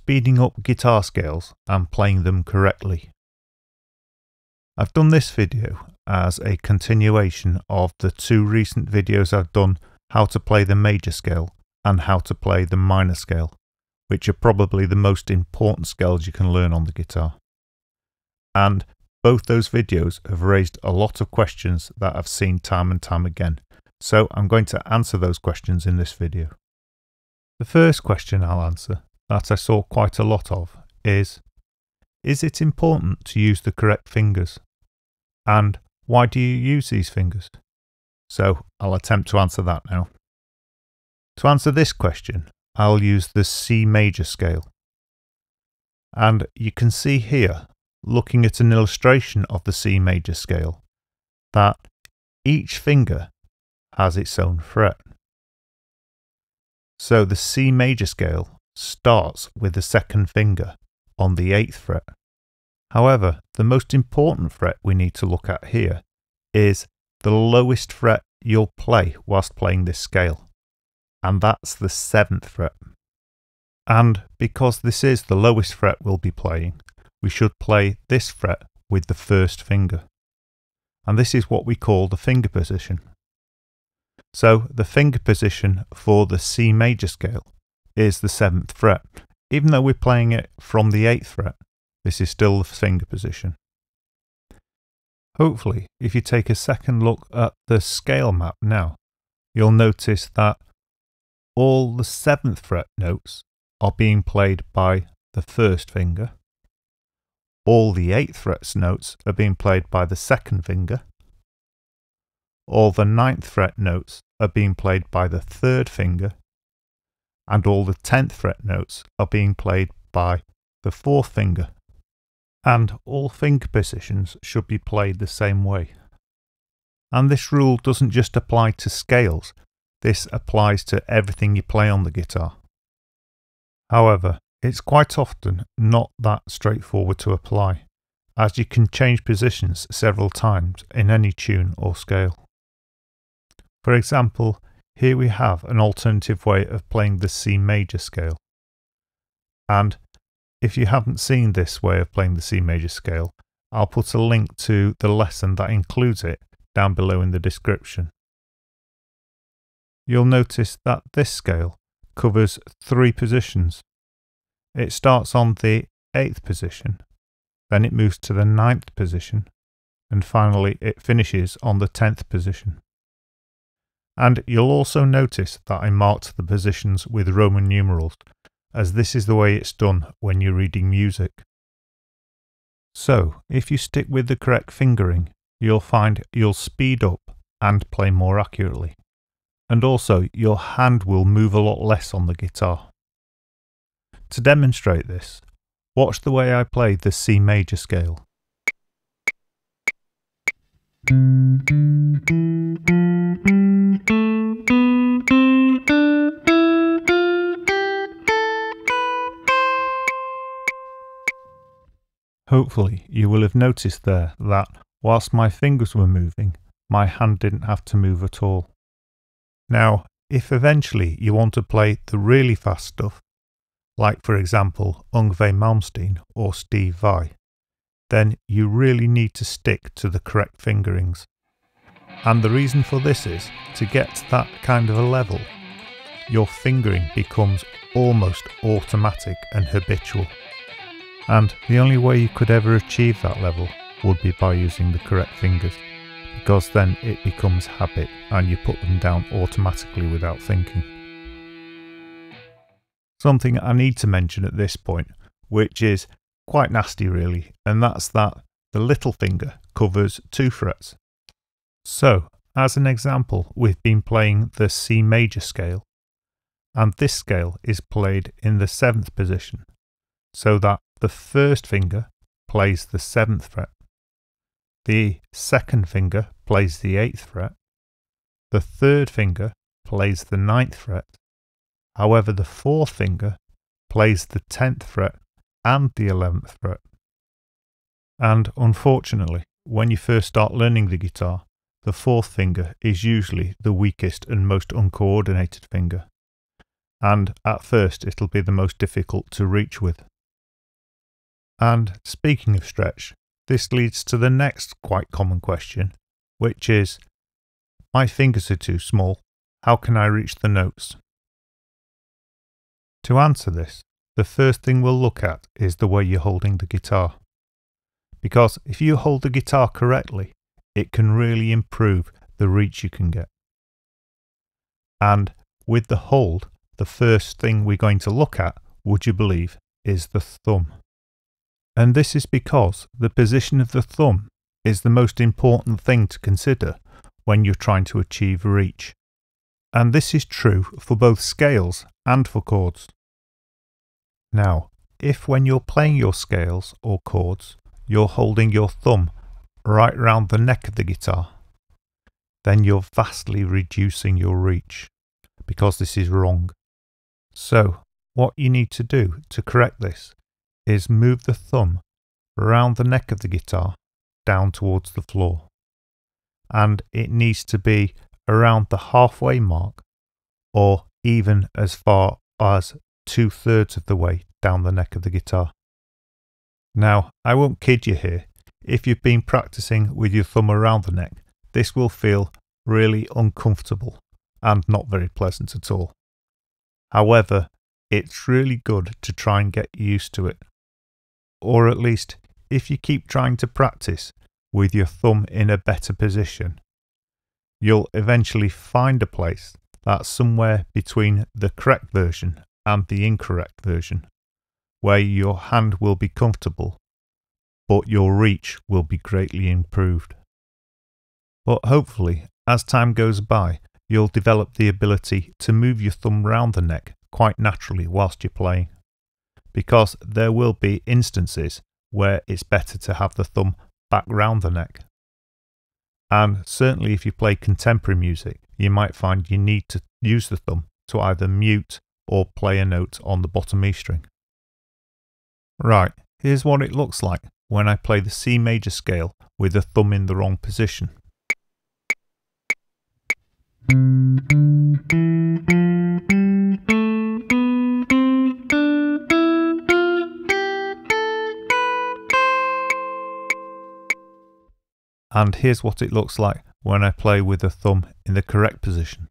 speeding up guitar scales and playing them correctly. I've done this video as a continuation of the two recent videos I've done how to play the major scale and how to play the minor scale, which are probably the most important scales you can learn on the guitar. And both those videos have raised a lot of questions that I've seen time and time again, so I'm going to answer those questions in this video. The first question I'll answer, that I saw quite a lot of, is it important to use the correct fingers? And why do you use these fingers? So I'll attempt to answer that now. To answer this question, I'll use the C major scale. And you can see here, looking at an illustration of the C major scale, that each finger has its own fret. So the C major scale starts with the second finger on the 8th fret. However, the most important fret we need to look at here is the lowest fret you'll play whilst playing this scale, and that's the 7th fret. And because this is the lowest fret we'll be playing, we should play this fret with the first finger. And this is what we call the finger position. So the finger position for the C major scale is the 7th fret. Even though we're playing it from the 8th fret, this is still the finger position. Hopefully, if you take a second look at the scale map now, you'll notice that all the 7th fret notes are being played by the first finger. All the 8th fret's notes are being played by the second finger. All the 9th fret notes are being played by the third finger. And all the 10th fret notes are being played by the fourth finger. And all finger positions should be played the same way. And this rule doesn't just apply to scales, this applies to everything you play on the guitar. However, it's quite often not that straightforward to apply, as you can change positions several times in any tune or scale. For example, here we have an alternative way of playing the C major scale. And if you haven't seen this way of playing the C major scale, I'll put a link to the lesson that includes it down below in the description. You'll notice that this scale covers 3 positions. It starts on the 8th position, then it moves to the 9th position, and finally it finishes on the 10th position. And you'll also notice that I marked the positions with Roman numerals, as this is the way it's done when you're reading music. So, if you stick with the correct fingering, you'll find you'll speed up and play more accurately. And also, your hand will move a lot less on the guitar. To demonstrate this, watch the way I play the C major scale. Hopefully you will have noticed there that whilst my fingers were moving, my hand didn't have to move at all. Now, if eventually you want to play the really fast stuff, like for example Yngwie Malmsteen or Steve Vai, then you really need to stick to the correct fingerings. And the reason for this is, to get to that kind of a level, your fingering becomes almost automatic and habitual. And the only way you could ever achieve that level would be by using the correct fingers, because then it becomes habit and you put them down automatically without thinking. Something I need to mention at this point, which is quite nasty really, and that's that the little finger covers 2 frets. So, as an example, we've been playing the C major scale, and this scale is played in the 7th position, so that the first finger plays the 7th fret, the second finger plays the 8th fret, the third finger plays the 9th fret, however the fourth finger plays the 10th fret and the 11th fret. And unfortunately, when you first start learning the guitar, the fourth finger is usually the weakest and most uncoordinated finger. and at first it'll be the most difficult to reach with. And speaking of stretch, this leads to the next quite common question, which is, my fingers are too small, how can I reach the notes? To answer this, the first thing we'll look at is the way you're holding the guitar. Because if you hold the guitar correctly, it can really improve the reach you can get. And with the hold, the first thing we're going to look at, would you believe, is the thumb. And this is because the position of the thumb is the most important thing to consider when you're trying to achieve reach. And this is true for both scales and for chords. Now, if when you're playing your scales or chords, you're holding your thumb right round the neck of the guitar, then you're vastly reducing your reach, because this is wrong. So, what you need to do to correct this is move the thumb around the neck of the guitar down towards the floor. And it needs to be around the halfway mark, or even as far as 2/3 of the way down the neck of the guitar. Now, I won't kid you here, if you've been practicing with your thumb around the neck, this will feel really uncomfortable and not very pleasant at all. However, it's really good to try and get used to it. Or at least, if you keep trying to practice with your thumb in a better position, you'll eventually find a place that's somewhere between the correct version and the incorrect version, where your hand will be comfortable, but your reach will be greatly improved. But hopefully, as time goes by, you'll develop the ability to move your thumb round the neck quite naturally whilst you're playing, because there will be instances where it's better to have the thumb back round the neck. And certainly if you play contemporary music, you might find you need to use the thumb to either mute or play a note on the bottom E string. Right, here's what it looks like when I play the C major scale with the thumb in the wrong position. And here's what it looks like when I play with the thumb in the correct position.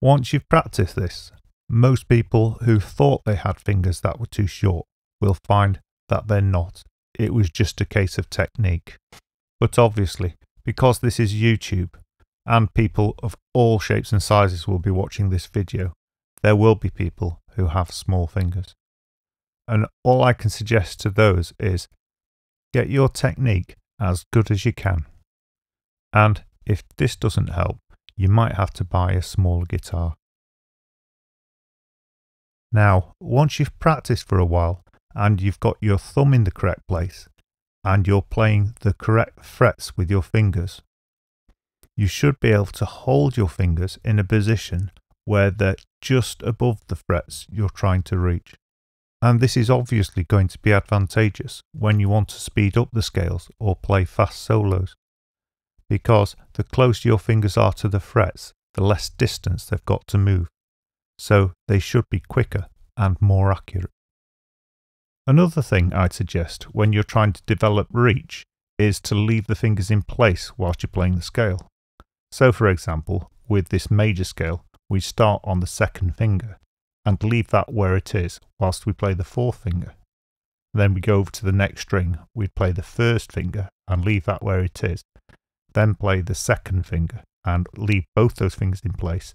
Once you've practiced this, most people who thought they had fingers that were too short will find that they're not. It was just a case of technique. But obviously, because this is YouTube, and people of all shapes and sizes will be watching this video, there will be people who have small fingers. And all I can suggest to those is get your technique as good as you can. And if this doesn't help, you might have to buy a smaller guitar. Now, once you've practiced for a while and you've got your thumb in the correct place and you're playing the correct frets with your fingers, you should be able to hold your fingers in a position where they're just above the frets you're trying to reach. And this is obviously going to be advantageous when you want to speed up the scales or play fast solos, because the closer your fingers are to the frets, the less distance they've got to move, so they should be quicker and more accurate. Another thing I'd suggest when you're trying to develop reach is to leave the fingers in place whilst you're playing the scale. So for example, with this major scale, we start on the second finger and leave that where it is whilst we play the fourth finger. Then we go over to the next string, we'd play the first finger and leave that where it is. Then play the second finger and leave both those fingers in place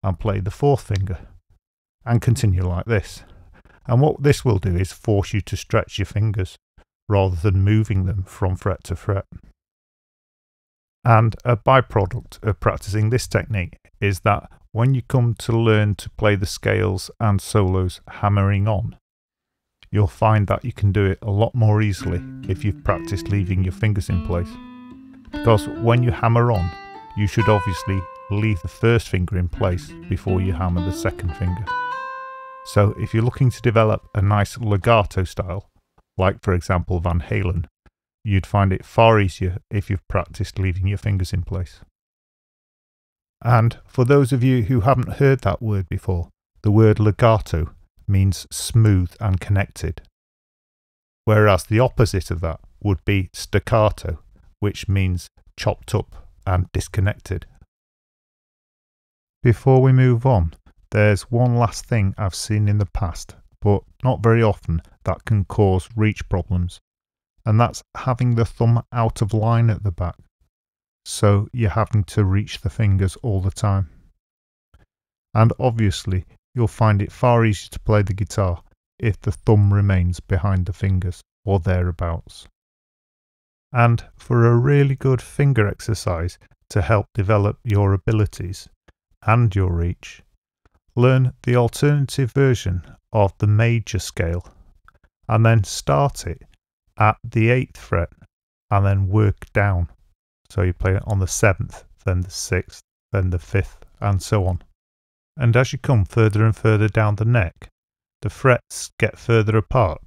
and play the fourth finger and continue like this. And what this will do is force you to stretch your fingers rather than moving them from fret to fret. And a byproduct of practicing this technique is that when you come to learn to play the scales and solos hammering on, you'll find that you can do it a lot more easily if you've practiced leaving your fingers in place. Because when you hammer on, you should obviously leave the first finger in place before you hammer the second finger. So if you're looking to develop a nice legato style, like for example Van Halen, you'd find it far easier if you've practiced leaving your fingers in place. And for those of you who haven't heard that word before, the word legato means smooth and connected, whereas the opposite of that would be staccato, which means chopped up and disconnected. Before we move on, there's one last thing I've seen in the past, but not very often, that can cause reach problems, and that's having the thumb out of line at the back, so you're having to reach the fingers all the time. And obviously, you'll find it far easier to play the guitar if the thumb remains behind the fingers or thereabouts. And for a really good finger exercise to help develop your abilities and your reach, learn the alternative version of the major scale and then start it at the 8th fret and then work down. So you play it on the 7th, then the 6th, then the 5th, and so on. And as you come further and further down the neck, the frets get further apart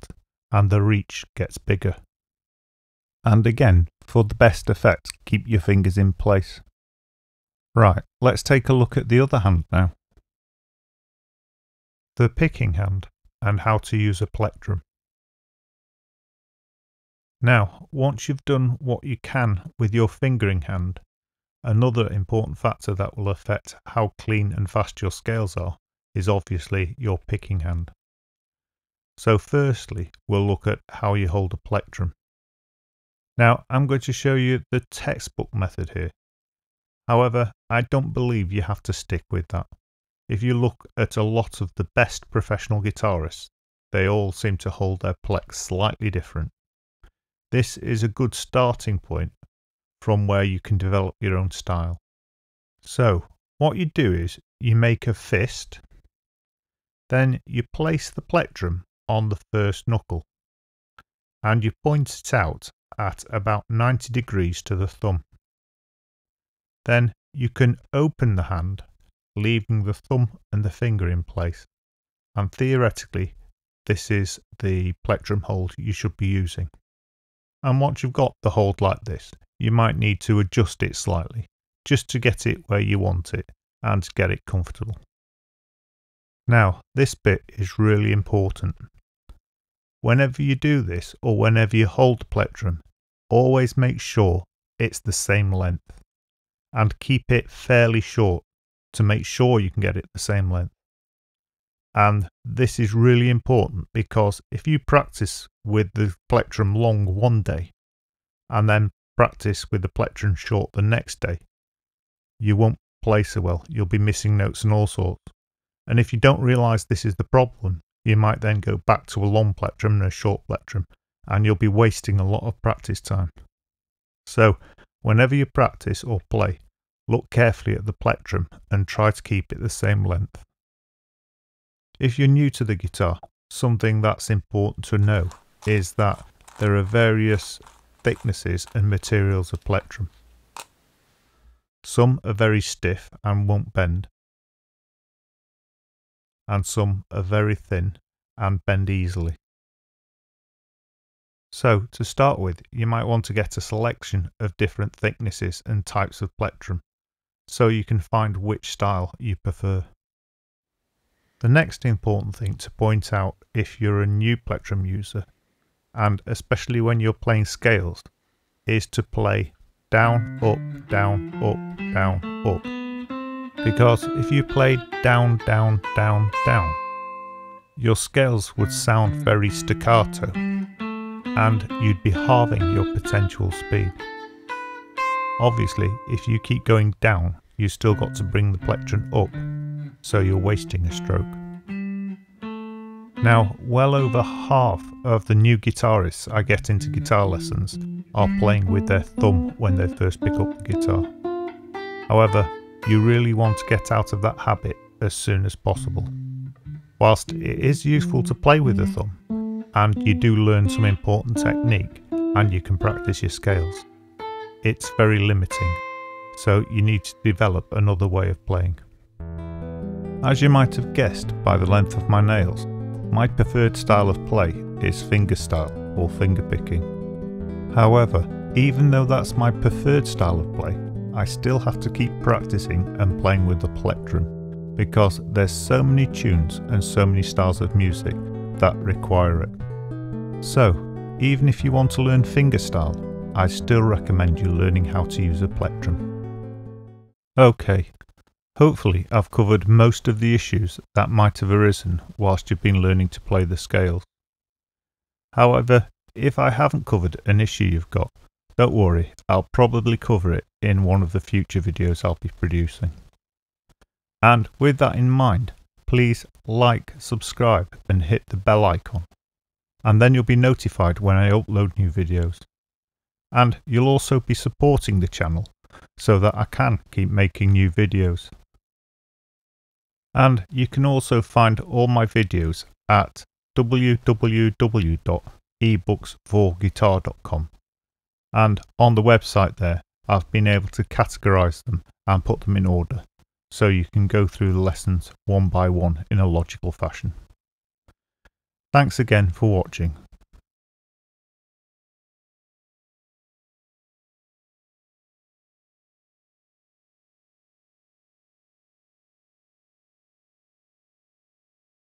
and the reach gets bigger. And again, for the best effect, keep your fingers in place. Right, let's take a look at the other hand now. The picking hand and how to use a plectrum. Now, once you've done what you can with your fingering hand, another important factor that will affect how clean and fast your scales are is obviously your picking hand. So firstly, we'll look at how you hold a plectrum. Now, I'm going to show you the textbook method here. However, I don't believe you have to stick with that. If you look at a lot of the best professional guitarists, they all seem to hold their plex slightly different. This is a good starting point from where you can develop your own style. So, what you do is you make a fist, then you place the plectrum on the first knuckle, and you point it out at about 90 degrees to the thumb. Then you can open the hand, leaving the thumb and the finger in place, and theoretically this is the plectrum hold you should be using. And once you've got the hold like this, you might need to adjust it slightly, just to get it where you want it and get it comfortable. Now, this bit is really important. Whenever you do this, or whenever you hold the plectrum, always make sure it's the same length, and keep it fairly short to make sure you can get it the same length. And this is really important because if you practice with the plectrum long one day and then practice with the plectrum short the next day, you won't play so well. You'll be missing notes and all sorts. And if you don't realise this is the problem, you might then go back to a long plectrum and a short plectrum, and you'll be wasting a lot of practice time. So whenever you practice or play, look carefully at the plectrum and try to keep it the same length. If you're new to the guitar, something that's important to know is that there are various thicknesses and materials of plectrum. Some are very stiff and won't bend, and some are very thin and bend easily. So to start with, you might want to get a selection of different thicknesses and types of plectrum, so you can find which style you prefer. The next important thing to point out if you're a new plectrum user, and especially when you're playing scales, is to play down, up, down, up, down, up. Because if you played down, down, down, down, your scales would sound very staccato, and you'd be halving your potential speed. Obviously, if you keep going down, you've still got to bring the plectrum up, so you're wasting a stroke. Now, well over half of the new guitarists I get into guitar lessons are playing with their thumb when they first pick up the guitar. However, you really want to get out of that habit as soon as possible. Whilst it is useful to play with the thumb, and you do learn some important technique, and you can practice your scales, it's very limiting, so you need to develop another way of playing. As you might have guessed by the length of my nails, my preferred style of play is fingerstyle or fingerpicking. However, even though that's my preferred style of play, I still have to keep practicing and playing with the plectrum because there's so many tunes and so many styles of music that require it. So, even if you want to learn fingerstyle, I still recommend you learning how to use a plectrum. Okay, hopefully I've covered most of the issues that might have arisen whilst you've been learning to play the scales. However, if I haven't covered an issue you've got, don't worry, I'll probably cover it in one of the future videos I'll be producing. And with that in mind, please like, subscribe and hit the bell icon. And then you'll be notified when I upload new videos. And you'll also be supporting the channel so that I can keep making new videos. And you can also find all my videos at www.ebooksforguitar.com. And on the website there, I've been able to categorize them and put them in order, so you can go through the lessons one by one in a logical fashion. Thanks again for watching.